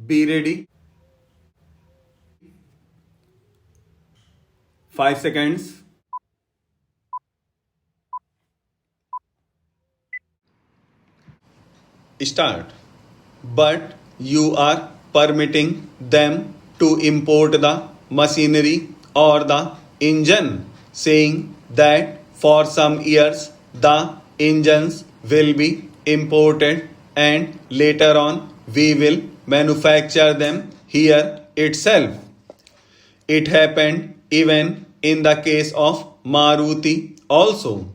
Be ready. 5 seconds. Start. But you are permitting them to import the machinery or the engine, saying that for some years the engines will be imported and later on we will manufacture them here itself. It happened even in the case of Maruti also.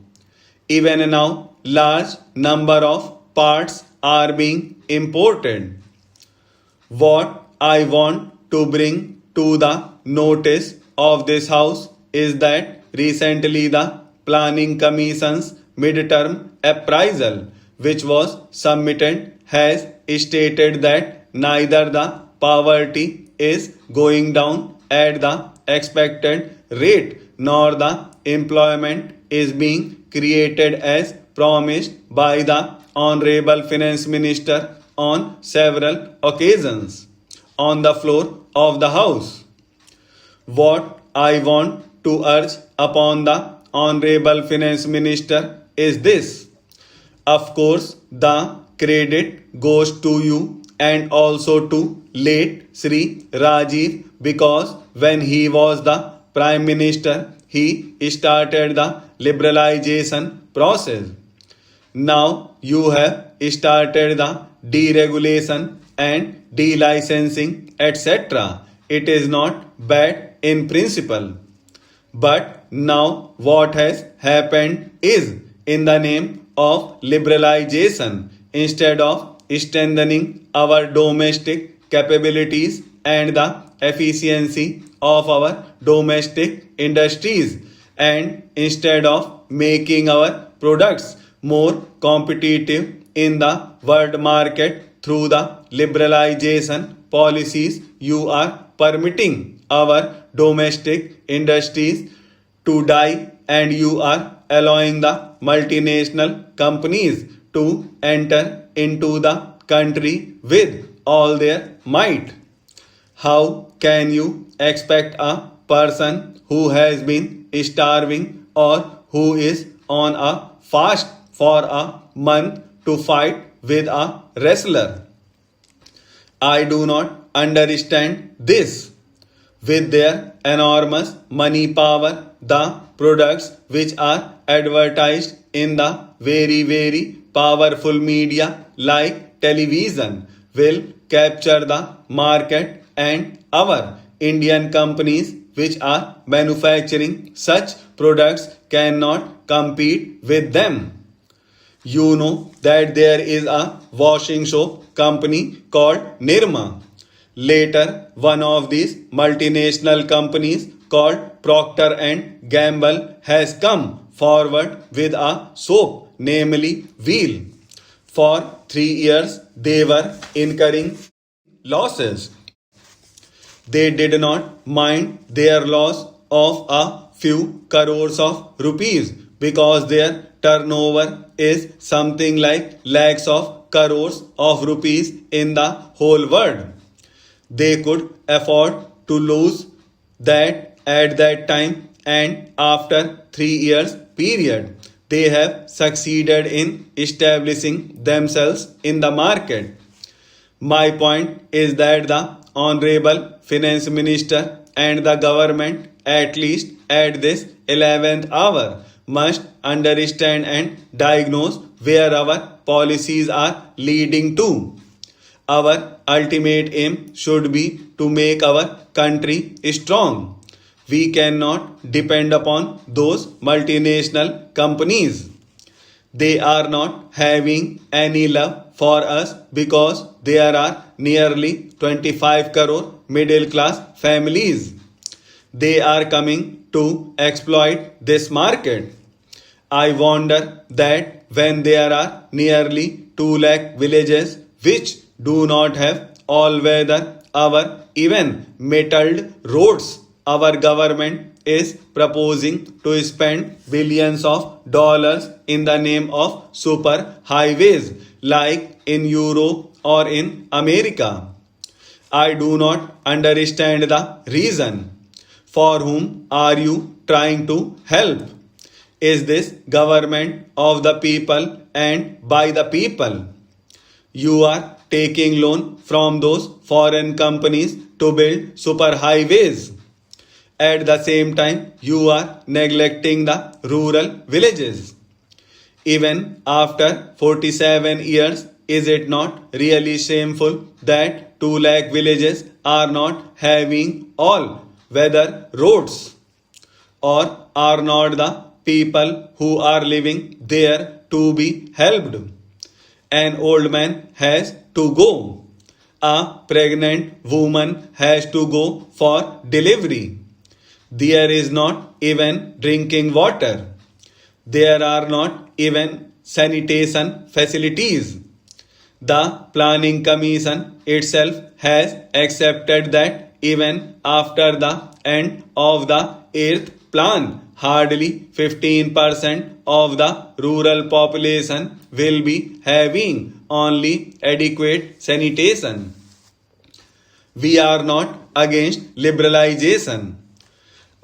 Even now, large number of parts are being imported. What I want to bring to the notice of this house is that recently the Planning Commission's midterm appraisal, which was submitted, has stated that neither the poverty is going down at the expected rate nor the employment is being created as promised by the Honorable Finance Minister on several occasions on the floor of the House. What I want to urge upon the Honorable Finance Minister is this. Of course, the credit goes to you and also to late Sri Rajiv because when he was the Prime Minister, he started the liberalization process. Now you have started the deregulation and delicensing, etc. It is not bad in principle. But now what has happened is, in the name of liberalization, instead of strengthening our domestic capabilities and the efficiency of our domestic industries, and instead of making our products more competitive in the world market through the liberalization policies, you are permitting our domestic industries to die and you are allowing the multinational companies to enter into the country with all their might. How can you expect a person who has been starving or who is on a fast for a month to fight with a wrestler? I do not understand this. With their enormous money power, the products which are advertised in the very powerful media like television will capture the market, and our Indian companies which are manufacturing such products cannot compete with them. You know that there is a washing soap company called Nirma. Later, one of these multinational companies called Procter and Gamble has come forward with a soap, namely Wheel. For 3 years, they were incurring losses. They did not mind their loss of a few crores of rupees because their turnover is something like lakhs of crores of rupees in the whole world. They could afford to lose that at that time, and after 3 years period they have succeeded in establishing themselves in the market. My point is that the Honorable Finance Minister and the government, at least at this 11th hour, must understand and diagnose where our policies are leading to. Our ultimate aim should be to make our country strong. We cannot depend upon those multinational companies. They are not having any love for us because there are nearly 25 crore middle class families. They are coming to exploit this market. I wonder that when there are nearly 2 lakh villages which do not have all weather or even metalled roads, our government is proposing to spend billions of dollars in the name of super highways like in Europe or in America. I do not understand the reason. For whom are you trying to help? Is this government of the people and by the people? You are taking loan from those foreign companies to build superhighways. At the same time, you are neglecting the rural villages. Even after 47 years, is it not really shameful that 2 lakh villages are not having all weather roads? Or are not the people who are living there to be helped? An old man has to go. A pregnant woman has to go for delivery. There is not even drinking water. There are not even sanitation facilities. The Planning Commission itself has accepted that even after the end of the 8th plan, hardly 15% of the rural population will be having only adequate sanitation. We are not against liberalization.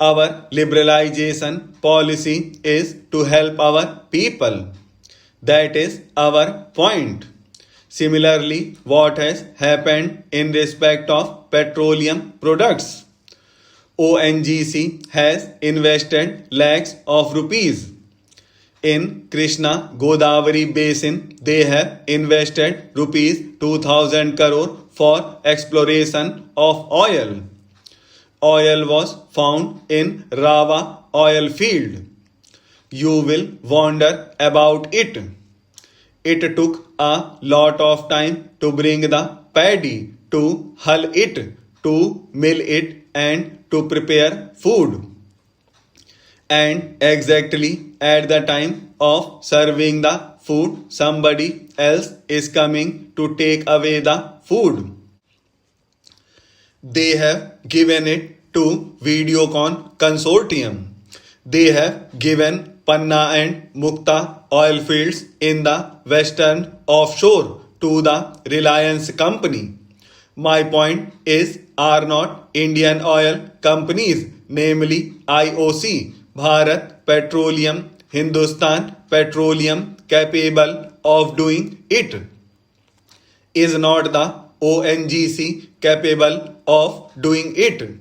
Our liberalization policy is to help our people. That is our point. Similarly, what has happened in respect of petroleum products? ONGC has invested lakhs of rupees. In Krishna Godavari Basin, they have invested rupees 2000 crore for exploration of oil. Oil was found in Rawa oil field. You will wonder about it. It took a lot of time to bring the paddy, to hull it, to mill it, and to prepare food. And exactly at the time of serving the food, somebody else is coming to take away the food. They have given it to Videocon Consortium. They have given Panna and Mukta oil fields in the western offshore to the Reliance company. My point is, are not Indian oil companies, namely IOC, Bharat Petroleum, Hindustan Petroleum, capable of doing it? Is not the ONGC capable of doing it?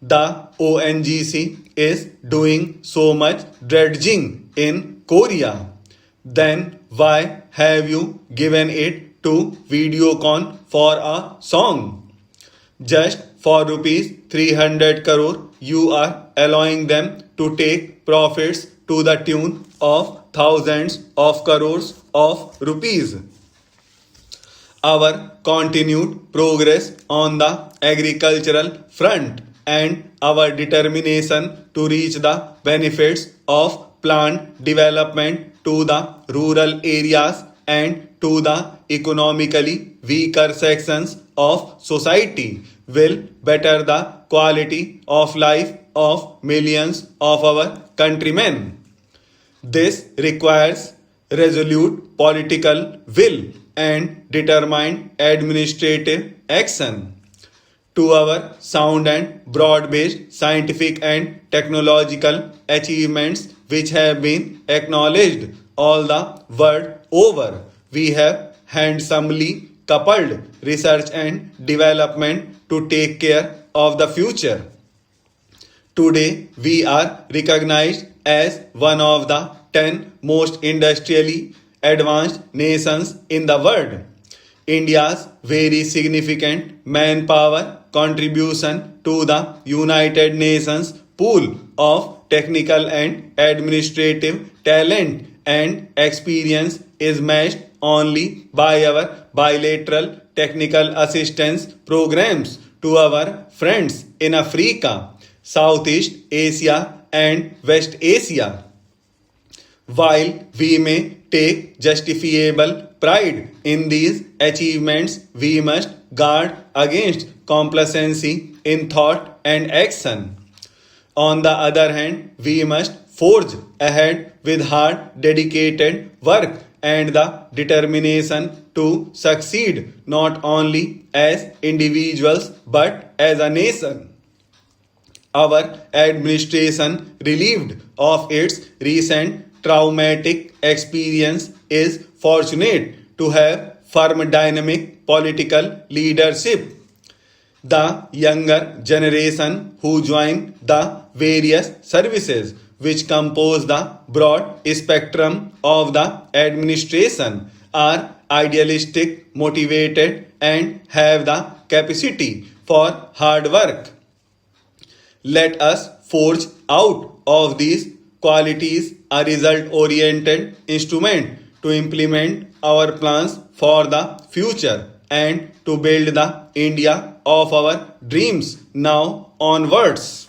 The ONGC is doing so much dredging in Korea. Then why have you given it to Videocon for a song? Just for rupees 300 crore, you are allowing them to take profits to the tune of thousands of crores of rupees. Our continued progress on the agricultural front and our determination to reach the benefits of plant development to the rural areas and to the economically weaker sections of society will better the quality of life of millions of our countrymen. This requires resolute political will and determined administrative action. To our sound and broad-based scientific and technological achievements which have been acknowledged all the world over, we have handsomely coupled research and development to take care of the future. Today, we are recognized as one of the 10 most industrially advanced nations in the world. India's very significant manpower contribution to the United Nations pool of technical and administrative talent and experience is matched only by our bilateral technical assistance programs to our friends in Africa, Southeast Asia, and West Asia. While we may take justifiable pride in these achievements, we must guard against complacency in thought and action. On the other hand, we must forge ahead with hard, dedicated work and the determination to succeed not only as individuals but as a nation. Our administration, relieved of its recent traumatic experience, is fortunate to have firm dynamic political leadership. The younger generation who join the various services which compose the broad spectrum of the administration are idealistic, motivated, and have the capacity for hard work. Let us forge out of these qualities a result oriented instrument to implement our plans for the future and to build the India of our dreams now onwards.